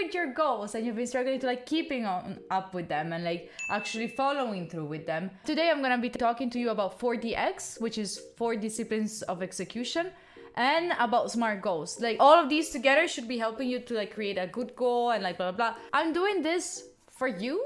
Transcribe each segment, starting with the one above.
with your goals and you've been struggling to like keeping up with them and like actually following through with them, today I'm gonna be talking to you about 4DX, which is 4 disciplines of execution, and about SMART goals. Like all of these together should be helping you to like create a good goal and like blah blah blah. I'm doing this for you,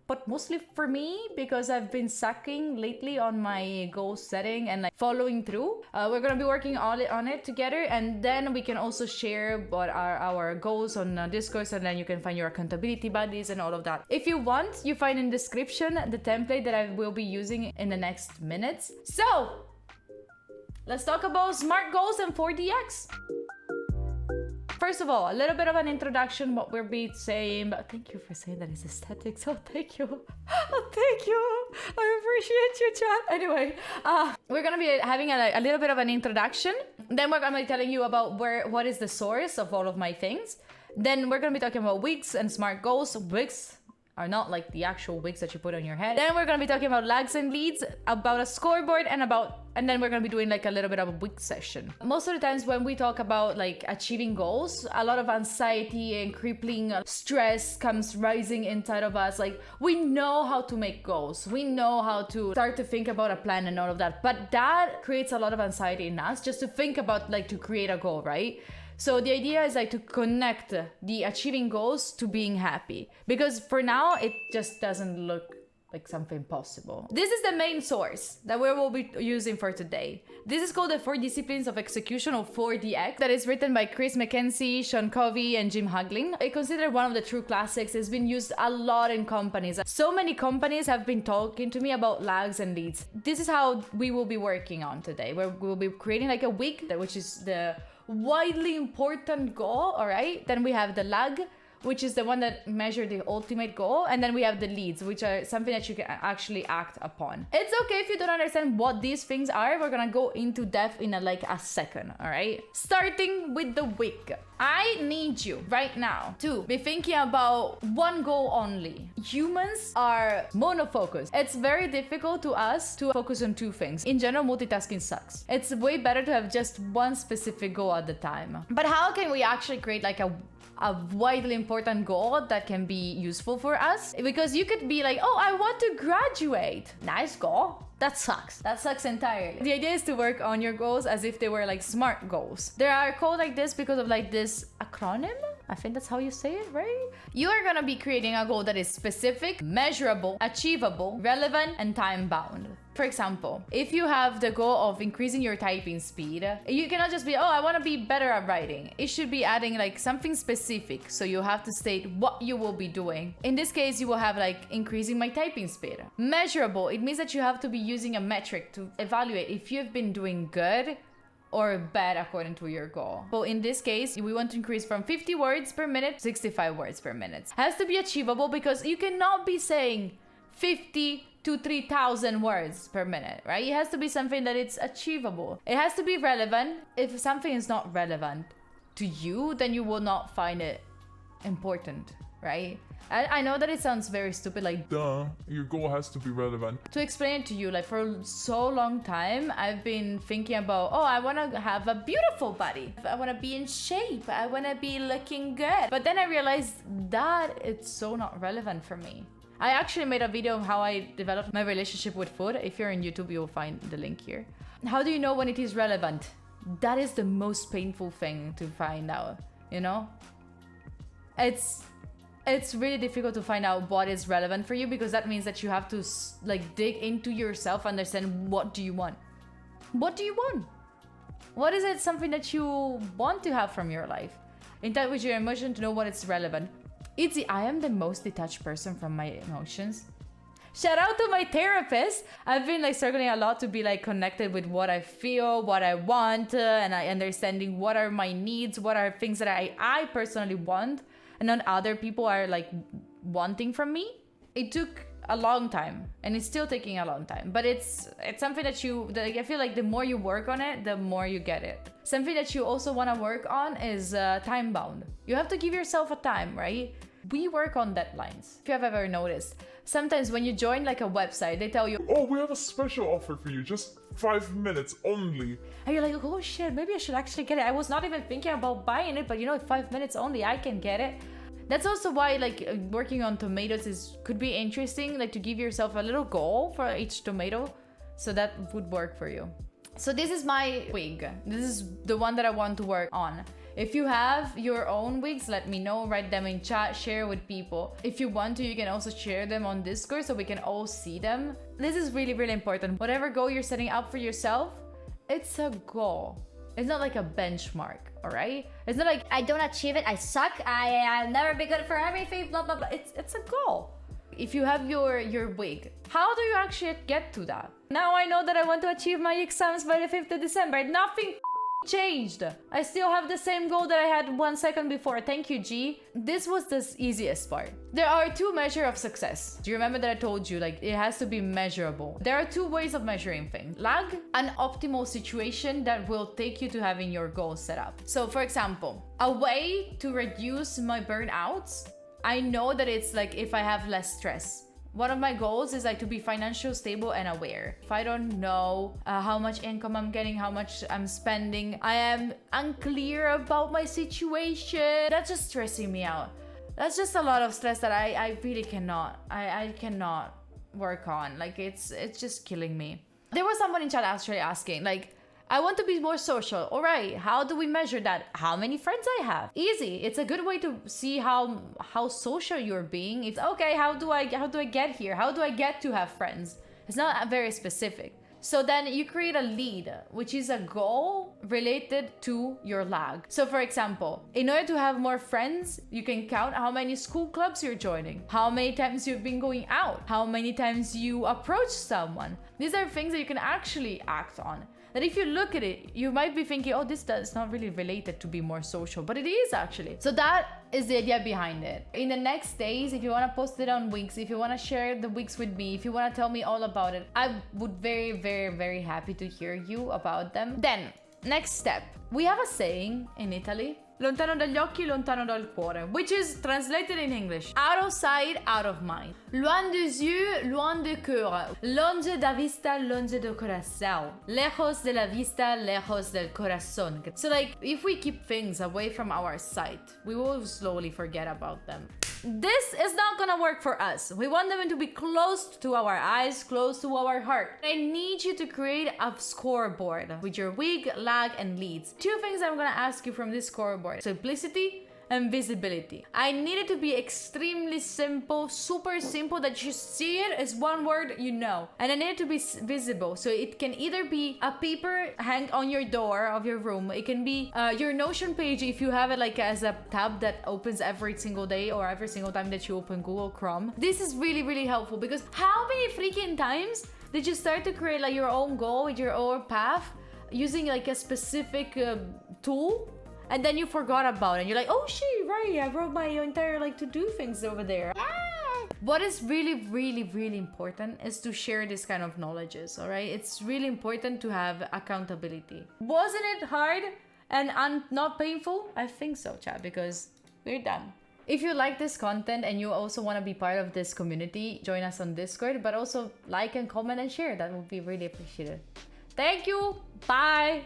but mostly for me, because I've been sucking lately on my goal setting and like following through. We're gonna be working on it together, and then we can also share what are our goals on Discord, and then you can find your accountability buddies and all of that. If you want, you find in the description the template that I will be using in the next minutes. So let's talk about SMART goals and 4DX. First of all, a little bit of an introduction, what we'll be saying, but thank you for saying that it's aesthetic, so thank you. Oh, thank you. I appreciate you, chat. Anyway, we're gonna be having a little bit of an introduction. Then we're gonna be telling you about what is the source of all of my things. Then we're gonna be talking about WIGs and SMART goals. WIGs are not like the actual wigs that you put on your head. Then we're gonna be talking about lags and leads, about a scoreboard, and then we're gonna be doing like a little bit of a wig session. Most of the times when we talk about like achieving goals, a lot of anxiety and crippling stress comes rising inside of us. Like we know how to make goals, we know how to start to think about a plan and all of that, but that creates a lot of anxiety in us just to think about like to create a goal, right? So the idea is like to connect the achieving goals to being happy, because for now it just doesn't look like something possible. This is the main source that we will be using for today. This is called the 4 Disciplines of Execution, or 4DX, that is written by Chris McKenzie, Sean Covey, and Jim Hugling. It's considered one of the true classics. It's been used a lot in companies. So many companies have been talking to me about lags and leads. This is how we will be working on today. We'll be creating like a WIG, which is the widely important goal, all right? Then we have the lag, which is the one that measures the ultimate goal, and then we have the leads, which are something that you can actually act upon. It's okay if you don't understand what these things are. We're gonna go into depth in a second, all right? Starting with the WIG. I need you right now to be thinking about one goal only. Humans are monofocused. It's very difficult to us to focus on 2 things. In general, multitasking sucks. It's way better to have just one specific goal at the time. But how can we actually create like a widely important goal that can be useful for us? Because you could be like, oh, I want to graduate. Nice goal. That sucks. That sucks entirely. The idea is to work on your goals as if they were like SMART goals. They are called like this because of like this acronym. I think that's how you say it, right? You are gonna be creating a goal that is specific, measurable, achievable, relevant, and time-bound. For example, if you have the goal of increasing your typing speed, you cannot just be, oh, I want to be better at writing. It should be adding like something specific. So you have to state what you will be doing. In this case, you will have like increasing my typing speed. Measurable, it means that you have to be using a metric to evaluate if you've been doing good or bad according to your goal. So in this case, we want to increase from 50 words per minute to 65 words per minute. Has to be achievable, because you cannot be saying 50 to 3,000 words per minute, right? It has to be something that it's achievable. It has to be relevant. If something is not relevant to you, then you will not find it important, right? I know that it sounds very stupid, like duh, your goal has to be relevant. To explain it to you, like for so long time, I've been thinking about, oh, I want to have a beautiful body. I want to be in shape. I want to be looking good. But then I realized that it's so not relevant for me. I actually made a video of how I developed my relationship with food. If you're on YouTube, you'll find the link here. How do you know when it is relevant? That is the most painful thing to find out, you know? It's really difficult to find out what is relevant for you, because that means that you have to like dig into yourself, understand what do you want. What do you want? What is it, something that you want to have from your life? In touch with your emotion to know what is relevant. I am the most detached person from my emotions. Shout out to my therapist. I've been like struggling a lot to be like connected with what I feel, what I want, and I understanding what are my needs, what are things that I personally want, and not other people are like wanting from me. It took a long time, and it's still taking a long time, but it's something that I feel like the more you work on it, the more you get it. Something that you also want to work on is time bound. You have to give yourself a time, right? We work on deadlines. If you have ever noticed, sometimes when you join like a website, they tell you, oh, we have a special offer for you, just 5 minutes only. And you're like, oh shit, maybe I should actually get it. I was not even thinking about buying it, but you know, 5 minutes only, I can get it. That's also why like working on tomatoes could be interesting, like to give yourself a little goal for each tomato. So that would work for you. So this is my wig. This is the one that I want to work on. If you have your own wigs, let me know, write them in chat, share with people. If you want to, you can also share them on Discord so we can all see them. This is really, really important. Whatever goal you're setting up for yourself, it's a goal. It's not like a benchmark, all right? It's not like, I don't achieve it, I suck, I'll never be good for everything, blah, blah, blah. It's a goal. If you have your wig, how do you actually get to that? Now I know that I want to achieve my exams by the 5th of December. Nothing changed. I still have the same goal that I had 1 second before. Thank you, G. This was the easiest part. There are 2 measures of success. Do you remember that I told you, like, it has to be measurable? There are 2 ways of measuring things. Lag, an optimal situation that will take you to having your goals set up. So for example, a way to reduce my burnouts, I know that it's like if I have less stress. One of my goals is like to be financially stable and aware. If I don't know how much income I'm getting, how much I'm spending, I am unclear about my situation. That's just stressing me out. That's just a lot of stress that I really cannot. I cannot work on. Like it's just killing me. There was someone in chat actually asking like, I want to be more social. All right, how do we measure that? How many friends I have? Easy. It's a good way to see how social you're being. It's okay, how do I get here? How do I get to have friends? It's not very specific. So then you create a lead, which is a goal related to your lag. So for example, in order to have more friends, you can count how many school clubs you're joining, how many times you've been going out, how many times you approach someone. These are things that you can actually act on. That if you look at it, you might be thinking, oh, this is not really related to be more social, but it is actually. So that is the idea behind it. In the next days, if you want to post it on Wigs, if you want to share the Wigs with me, if you want to tell me all about it, I would very, very, very happy to hear you about them. Then, next step. We have a saying in Italy, lontano dagli occhi, lontano dal cuore, which is translated in English, out of sight, out of mind. Loin des yeux, loin du cœur. Longe da vista, longe del corazón. Lejos de la vista, lejos del corazón. So like, if we keep things away from our sight, we will slowly forget about them. This is not gonna work for us. We want them to be close to our eyes, close to our heart. I need you to create a scoreboard with your wig, lag, and leads. 2 things I'm gonna ask you from this scoreboard: simplicity and visibility. I need it to be extremely simple, super simple, that you see it as one word, you know. And I need it to be visible. So it can either be a paper hang on your door of your room. It can be your Notion page if you have it like as a tab that opens every single day or every single time that you open Google Chrome. This is really, really helpful because how many freaking times did you start to create like your own goal with your own path using like a specific tool? And then you forgot about it. You're like, oh shit, right, I wrote my entire like to-do things over there. What is really, really, really important is to share this kind of knowledges, all right? It's really important to have accountability. Wasn't it hard and not painful? I think so, chat, because we're done. If you like this content and you also want to be part of this community, join us on Discord, but also like and comment and share. That would be really appreciated. Thank you. Bye.